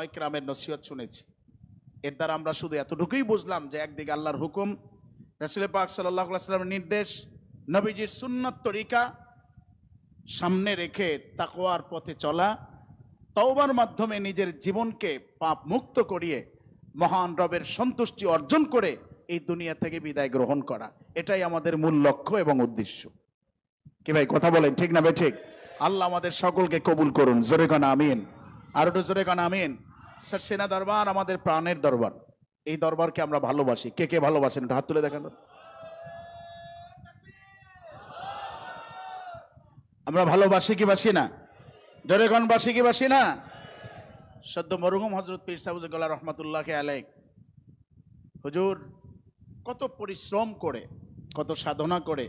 ইকরামের নসিহত শুনেছি। এর দ্বারা আমরা শুধু এতটুকুই বুঝলাম যে একদিকে আল্লাহর হুকুম, রাসূল পাক সাল্লাল্লাহু আলাইহি ওয়াসাল্লামের নির্দেশ, নবীজির সুন্নাত তরিকা সামনে রেখে তাকওয়ার পথে চলা, তওবার মাধ্যমে নিজের জীবনকে পাপ মুক্ত করিয়ে মহান রবের সন্তুষ্টি অর্জন করে এই দুনিয়া থেকে বিদায় গ্রহণ করা, এটাই আমাদের মূল লক্ষ্য এবং উদ্দেশ্য। কি ভাই কথা বলেন, ঠিক না ভাই? ঠিক। আল্লাহ আমাদের সকলকে কবুল করুন, জোরে কান আমিন। আর একটু জোরে কান আমিন। স্যার, সেনা দরবার আমাদের প্রাণের দরবার, এই দরবারকে আমরা ভালোবাসি। কে কে ভালোবাসেন একটু হাত তুলে দেখান। আমরা ভালোবাসি কি বাসি না? জোরে কান, বাসি কি বাসি না? সদ্য মরহুম হযরত পীর সাহেব গোলা রহমাতুল্লাহ আলাইহি হুজুর কত পরিশ্রম করে, কত সাধনা করে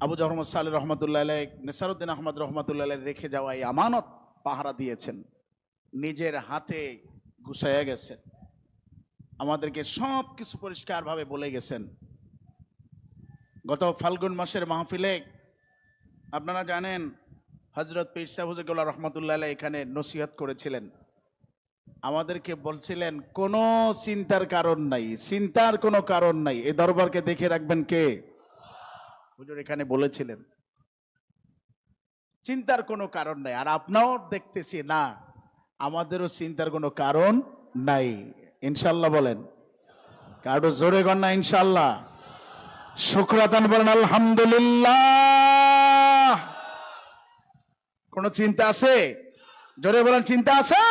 আবু জাফর মোহাম্মদ সালেহ রহমাতুল্লাহ আলাইহি, নেসারউদ্দিন আহমদ রহমাতুল্লাহ আলাইহি রেখে যাওয়া এই আমানত পাহারা দিয়েছেন, নিজের হাতে গুছাইয়া গেছেন, আমাদেরকে সব কিছু পরিষ্কারভাবে বলে গেছেন। গত ফাল্গুন মাসের মাহফিলে আপনারা জানেন হযরত পীর সাহেব গোলা রহমাতুল্লাহ আলাইহি এখানে নসিহত করেছিলেন। আমাদেরকে বলছিলেন কোনো চিন্তার কারণ নাই, চিন্তার কোনো কারণ নাই, এই দরবারকে দেখে রাখবেন কে? হুজুর এখানে বলেছিলেন চিন্তার কোনো কারণ নাই। আর আপনাও দেখতেছি না, আমাদেরও চিন্তার কোনো কারণ নাই। ইনশাল্লাহ বলেন, কারো জোরে গণ না ইনশাল্লাহ। শুকরাতান বলেন আলহামদুলিল্লাহ। কোনো চিন্তা আছে? জোরে বলেন, চিন্তা আছে?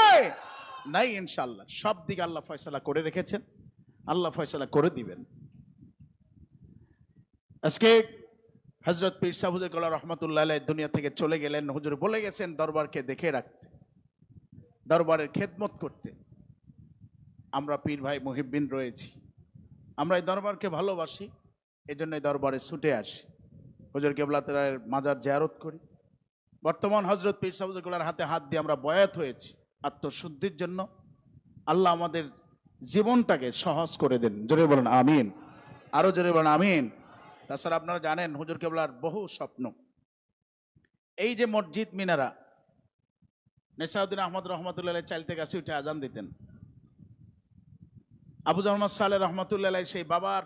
নাই ইনশাল্লাহ। সব দিকে আল্লাহ ফয়সালা করে রেখেছেন, আল্লাহ ফয়সালা করে দিবেন। আজকে হযরত পীর সাহেব গোলা রহমাতুল্লাহ আলাইহি দুনিয়া থেকে চলে গেলেন। হুজুর বলে গেছেন দরবারকে দেখে রাখতে, দরবারের খেদমত করতে। আমরা পীর ভাই মুহিব্বিন রয়েছি, আমরা এই দরবারকে ভালোবাসি, এই জন্য এই দরবারে ছুটে আসি, হুজুর কেবলাতের মাজার জিয়ারত করি। বর্তমান হযরত পীর সাহেব গোলার হাতে হাত দিয়ে আমরা বয়াত হয়েছি আত্মশুদ্ধির জন্য। আল্লাহ আমাদের জীবনটাকে সহজ করে দেন, জোরে বলেন আমিন। আরো জোরে বলেন আমিন। তাছাড়া আপনারা জানেন হুজুর কেবলার বহু স্বপ্ন। এই যে মসজিদ মিনারা, নেসাউদ্দিন আহমদ রহমতুল্লাহ চাইলতে গাছে উঠে আজান দিতেন। আবু জাফর সালেহ রহমতুল্লাহ সেই বাবার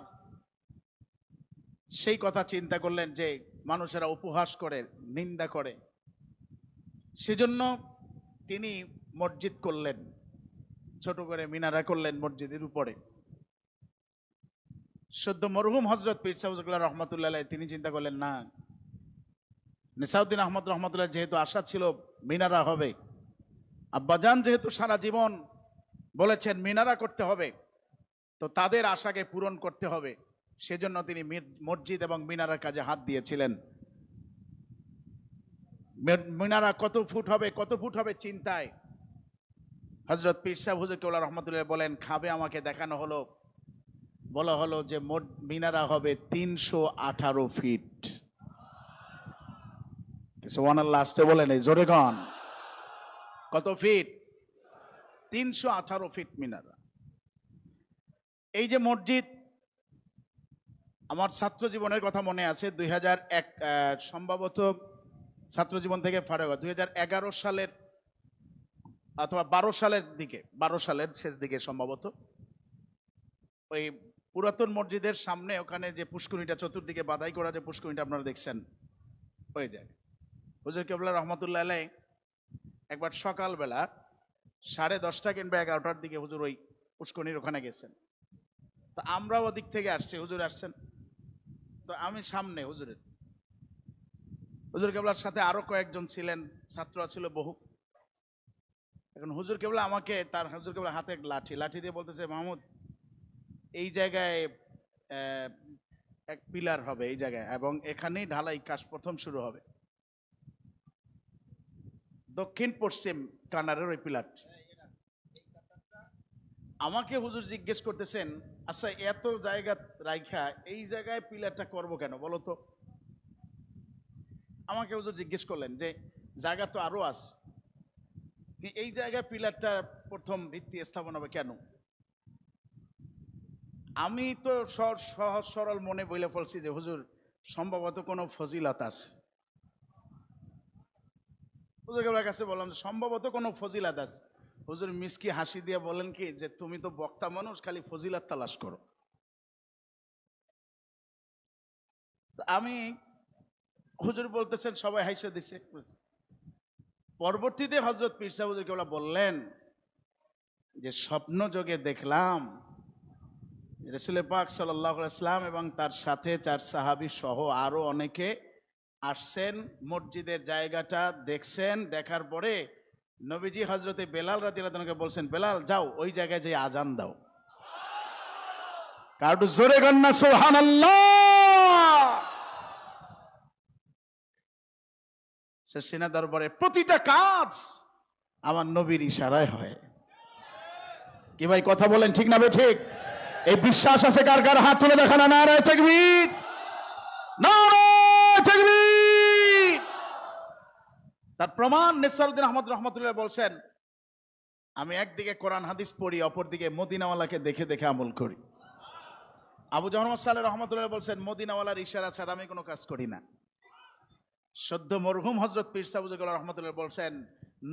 সেই কথা চিন্তা করলেন যে মানুষেরা উপহাস করে, নিন্দা করে, সেজন্য তিনি মসজিদ করলেন, ছোট করে মিনারা করলেন মসজিদের উপরে। সদ্য মরহুম হযরত পীর সাহেব রহমতুল্লাহ তিনি চিন্তা করলেন, না, নেসাউদ্দিন আহমদ রহমতুল্লাহ যেহেতু আশা ছিল মিনারা হবে, আব্বাজান যেহেতু সারা জীবন বলেছেন মিনারা করতে হবে, তো তাদের আশাকে পূরণ করতে হবে, সেজন্য তিনি মসজিদ এবং মিনারার কাজে হাত দিয়েছিলেন। মিনারা কত ফুট হবে, কত ফুট হবে চিন্তায় হযরত পীর সাহেব হুজুর কেবলা রহমতুল্লাহ বলেন, খাবে আমাকে দেখানো হলো, বলা হলো যে মিনারা হবে 318 ফিট। সুবহানাল্লাহ, আসতে বলেন, এই জোরে গান। কত ফিট? 318 ফিট মিনারা। এই যে মসজিদ, আমার ছাত্র জীবনের কথা মনে আছে, 2001 সম্ভবত ছাত্র জীবন থেকে ফারাক 2011 সালের অথবা 12 সালের দিকে, 12 সালের শেষ দিকে সম্ভবত, ওই পুরাতন মসজিদের সামনে ওখানে যে পুষ্করিণীটা চতুর্দিকে বাধাই করা, যে পুষ্করিণীটা আপনারা দেখছেন, ওই জায়গায় হুজুর কেবলা রহমতুল্লাহ আলাইহি একবার সকালবেলা 10:30 কিংবা 11টার দিকে হুজুর ওই পুষ্করিণীর ওখানে গেছেন। তো আমরাও ওদিক থেকে আসছি, হুজুর আসছেন, তো আমি সামনে হুজুর কেবলার সাথে আরো কয়েকজন ছিলেন, ছাত্ররা ছিল বহু। এখন হুজুর কেবলা আমাকে, তার হুজুর কেবলা হাতে লাঠি দিয়ে বলতেছে, মাহমুদ এই জায়গায় এক পিলার হবে এই জায়গায়, এবং এখানেই ঢালাই কাজ প্রথম শুরু হবে, দক্ষিণ পশ্চিম কানারের ওই পিলার। আমাকে হুজুর জিজ্ঞেস করতেছেন, আচ্ছা এত জায়গা রাইখা এই জায়গায় পিলারটা করব কেন বলো তো? আমাকে হুজুর জিজ্ঞেস করলেন যে জায়গা তো আরো আছে, এই জায়গায় পিলারটা প্রথম ভিত্তি স্থাপন হবে কেন? আমি তো সহজ সরল মনে বলে বলছি যে হুজুর সম্ভবত কোনো ফজিলত আছে। হুজুরের কাছে বললাম যে সম্ভবত কোনো ফজিলত আছে। হুজুর মিসকি হাসি দিয়ে বলেন কি যে তুমি তো বক্তা মানুষ, খালি ফজিলাত তালাশ করো। তো আমি, হুজুর বলতেছেন সবাই হাইসা দিছে। পরবর্তীতে হযরত পীর সাহেব হুজুর কেবলা বললেন যে স্বপ্ন যোগে দেখলাম রাসূল পাক সাল্লাল্লাহু আলাইহি ওয়াসাল্লাম এবং তার সাথে 4 সাহাবী সহ আরো অনেকে আসছেন, মসজিদের জায়গাটা দেখছেন, দেখার পরে নবীজি হযরতে বেলাল রাদিয়াল্লাহু আনহুকে বলছেন, বেলাল যাও ওই জায়গায় যেয়ে আজান দাও। কারো জোরে গন্না সুবহানাল্লাহ। সিনা দরবারে প্রতিটা কাজ আমার নবীর ইশারায় হয়। কি ভাই কথা বলেন ঠিক না ঠিক? এই বিশ্বাস আছে কার কার? হাত তুলে দেখান নারায়ে তাকবীর, নারায়ে তাকবীর। তার প্রমাণ নেসারউদ্দিন আহমদ রহমাতুল্লাহ বলছেন, আমি একদিকে কোরআন হাদিস পড়ি, অপরদিকে মদিনাওয়ালাকে দেখে দেখে আমল করি। আবু জাহর সালেহ রহমাতুল্লাহ বলছেন, মদিনাওয়ালার ইশারা ছাড়া আমি কোনো কাজ করি না। সদ্য মরহুম হযরত পীর সাহেব রহমাতুল্লাহ বলছেন,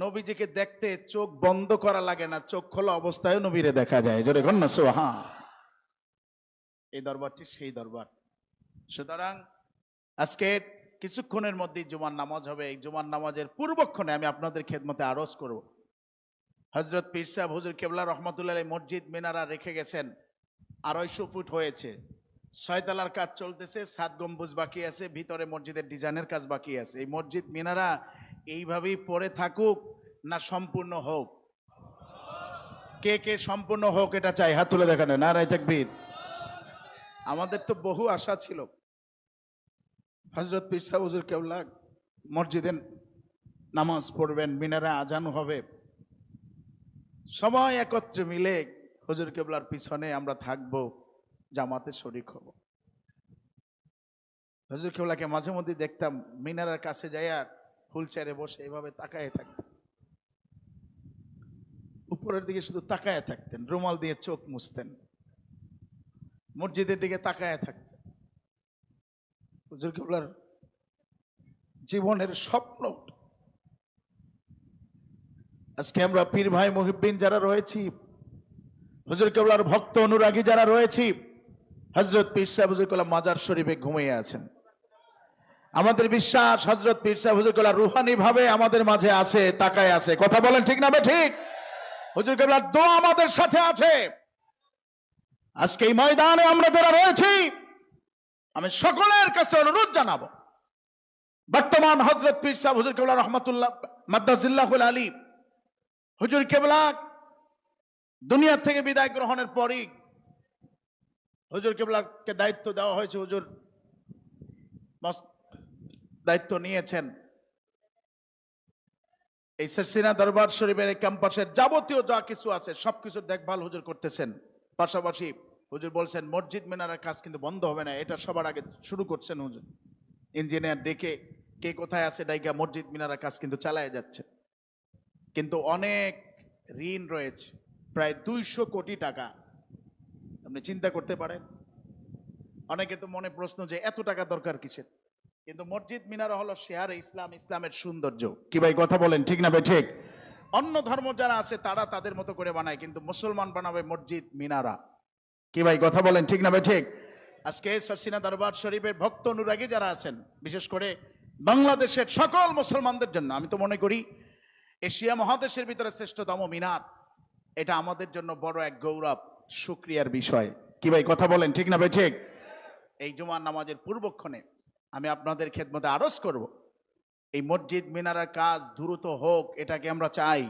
নবীজিকে দেখতে চোখ বন্ধ করা লাগে না, চোখ খোলা অবস্থায় নবীরে দেখা যায়। জোরে কন্না সুবহান। এই দরবারটি সেই দরবার। সুতরাং আজকে কিছুক্ষণের মধ্যেই জুমার নামাজ হবে। এই জুমার নামাজের পূর্বক্ষণে আমি আপনাদের খেদমতে আরজ করব, হযরত পীর সাহেব হুজুর কেবলা রহমাতুল্লাহ আলাইহি মসজিদ মিনারা রেখে গেছেন, 250 ফুট হয়েছে, 6 তলার কাজ চলতেছে, 7 গম্বুজ বাকি আছে, ভিতরে মসজিদের ডিজাইনের কাজ বাকি আছে। এই মসজিদ মিনারা এইভাবেই পড়ে থাকুক না সম্পূর্ণ হোক? কে কে সম্পূর্ণ হোক এটা চাই? হাত তুলে দেখানো নারায়ে তাকবীর। আমাদের তো বহু আশা ছিল হযরত পীর সাহেব হুজুর কেবলা মসজিদে নামাজ পড়বেন, মিনারে আজান হবে, সবাই একত্রে মিলে হুজুর কেবলার পিছনে আমরা থাকবো, জামাতে শরীক হব। হুজুর কেবলাকে মাঝে মধ্যে দেখতাম মিনারের কাছে যাইয়া হুইল চেয়ারে বসে এভাবে তাকায় থাকতেন, উপরের দিকে শুধু তাকায় থাকতেন, রুমাল দিয়ে চোখ মুছতেন, মসজিদের দিকে তাকায় থাকতেন। হুজুর কেবলার জীবনের স্বপ্ন। আজকে আমরা পীর ভাই মুহিব্বিন যারা রয়েছি, হুজুর কেবলার ভক্ত অনুরাগী যারা রয়েছি, হযরত পীর সাহেব হুজুর কেবলা মাজার শরীফে ঘুমিয়ে আছেন। আমাদের বিশ্বাস হযরত পীর সাহেব হুজুর কেবলা রুহানি ভাবে আমাদের মাঝে আছে, তাকায় আছে। কথা বলেন ঠিক না ঠিক? হুজুর কেবলার দোয়া আমাদের সাথে আছে। আজকে এই ময়দানে আমরা যারা রয়েছি, আমি সকলের কাছে অনুরোধ জানাবো, বর্তমান হযরত পীর সাহেব হুজুর কেবলা রহমাতুল্লাহ মাদ্দাজিল্লাহুল আলী হুজুর কেবলা দুনিয়া থেকে বিদায় গ্রহণের পরই হুজুর কেবলাকে দায়িত্ব দেওয়া হয়েছে, হুজুর দায়িত্ব নিয়েছেন। এই সিনা দরবার শরীফের ক্যাম্পাসের যাবতীয় যা কিছু আছে সবকিছু দেখভাল হুজুর করতেছেন। পাশাপাশি হুজুর বলছেন মসজিদ মিনারের কাজ কিন্তু বন্ধ হবে না, এটা সবার আগে শুরু করছেন হুজুর। ইঞ্জিনিয়ার ডেকে কে কোথায় আছে ডাইকা মসজিদ মিনারের কাজ কিন্তু চালায় যাচ্ছে। কিন্তু অনেক ঋণ রয়েছে, প্রায় 200 কোটি টাকা। আপনি চিন্তা করতে পারেন। অনেকে তো মনে প্রশ্ন যে এত টাকা দরকার কিসের? কিন্তু মসজিদ মিনারা হলো শেয়ারে ইসলাম, ইসলামের সৌন্দর্য। কি ভাই কথা বলেন ঠিক না ভাই ঠিক? অন্য ধর্ম যারা আছে তারা তাদের মতো করে বানায়, কিন্তু মুসলমান বানাবে মসজিদ মিনারা। কি ভাই কথা বলেন ঠিক না ভাই ঠিক? আজকে সিনা দরবার শরীফের ভক্ত অনুরাগী যারা আছেন, বিশেষ করে বাংলাদেশের সকল মুসলমানদের জন্য আমি তো মনে করি এশিয়া মহাদেশের ভিতরে শ্রেষ্ঠতম মিনার, এটা আমাদের জন্য বড় এক গৌরব, শুকরিয়ার বিষয়। কি ভাই কথা বলেন ঠিক না ভাই ঠিক? এই জুমার নামাজের পূর্বক্ষণে আমি আপনাদের খেদমতে আরজ করব, এই মসজিদ মিনারের কাজ দ্রুত হোক, এটাকে আমরা চাই।